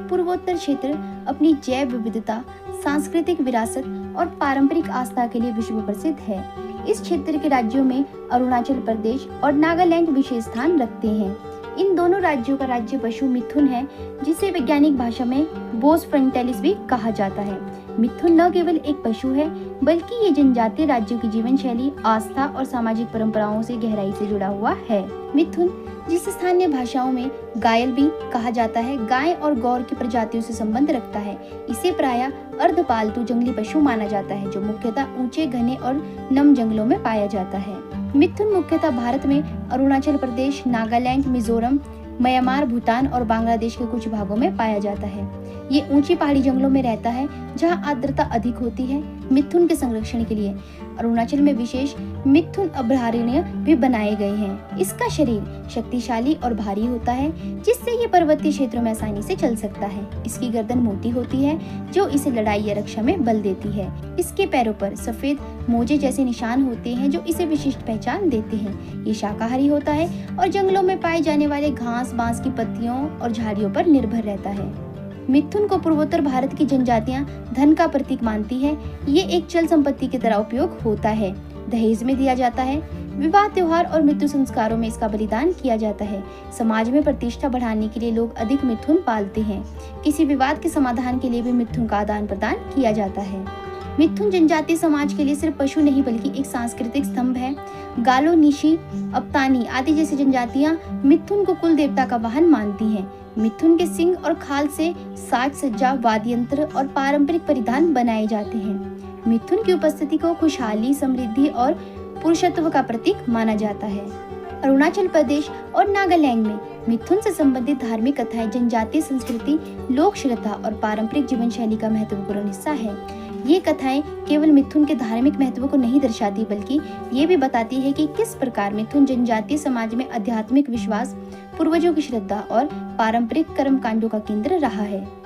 पूर्वोत्तर क्षेत्र अपनी जैव विविधता, सांस्कृतिक विरासत और पारंपरिक आस्था के लिए विश्व प्रसिद्ध है। इस क्षेत्र के राज्यों में अरुणाचल प्रदेश और नागालैंड विशेष स्थान रखते हैं। इन दोनों राज्यों का राज्य पशु मिथुन है, जिसे वैज्ञानिक भाषा में बोस फ्रंटालिस भी कहा जाता है। मिथुन न केवल एक पशु है, बल्कि ये जनजातीय राज्यों की जीवन शैली, आस्था और सामाजिक परंपराओं से गहराई से जुड़ा हुआ है। मिथुन, जिसे स्थानीय भाषाओं में गायल भी कहा जाता है, गाय और गौर की प्रजातियों से संबंध रखता है। इसे प्रायः अर्धपालतू जंगली पशु माना जाता है, जो मुख्यतः ऊंचे, घने और नम जंगलों में पाया जाता है। मिथुन मुख्यतः भारत में अरुणाचल प्रदेश, नागालैंड, मिजोरम, म्यांमार, भूटान और बांग्लादेश के कुछ भागों में पाया जाता है। ये ऊंची पहाड़ी जंगलों में रहता है, जहां आर्द्रता अधिक होती है। मिथुन के संरक्षण के लिए अरुणाचल में विशेष मिथुन अभयारण्य भी बनाए गए हैं। इसका शरीर शक्तिशाली और भारी होता है, जिससे ये पर्वतीय क्षेत्रों में आसानी से चल सकता है। इसकी गर्दन मोटी होती है, जो इसे लड़ाई या रक्षा में बल देती है। इसके पैरों पर सफेद मोजे जैसे निशान होते हैं, जो इसे विशिष्ट पहचान देते हैं। ये शाकाहारी होता है और जंगलों में पाए जाने वाले घास, बांस की पत्तियों और झाड़ियों पर निर्भर रहता है। मिथुन को पूर्वोत्तर भारत की जनजातियां धन का प्रतीक मानती है। ये एक चल संपत्ति की तरह उपयोग होता है। दहेज में दिया जाता है। विवाह, त्योहार और मृत्यु संस्कारों में इसका बलिदान किया जाता है। समाज में प्रतिष्ठा बढ़ाने के लिए लोग अधिक मिथुन पालते हैं। किसी विवाद के समाधान के लिए भी मिथुन का आदान प्रदान किया जाता है। मिथुन जनजातीय समाज के लिए सिर्फ पशु नहीं, बल्कि एक सांस्कृतिक स्तंभ है। गालो, निशी, अप्तानी आदि जैसी जनजातियां मिथुन को कुल देवता का वाहन मानती हैं। मिथुन के सिंग और खाल से साज सज्जा, वाद्य यंत्र और पारंपरिक परिधान बनाए जाते हैं। मिथुन की उपस्थिति को खुशहाली, समृद्धि और पुरुषत्व का प्रतीक माना जाता है। अरुणाचल प्रदेश और नागालैंड में मिथुन से संबंधित धार्मिक कथाएं जनजातीय संस्कृति, लोक श्रद्धा और पारंपरिक जीवन शैली का महत्वपूर्ण हिस्सा है। ये कथाएं केवल मिथुन के धार्मिक महत्व को नहीं दर्शाती, बल्कि ये भी बताती है कि किस प्रकार मिथुन जनजातीय समाज में आध्यात्मिक विश्वास, पूर्वजों की श्रद्धा और पारंपरिक कर्मकांडों का केंद्र रहा है।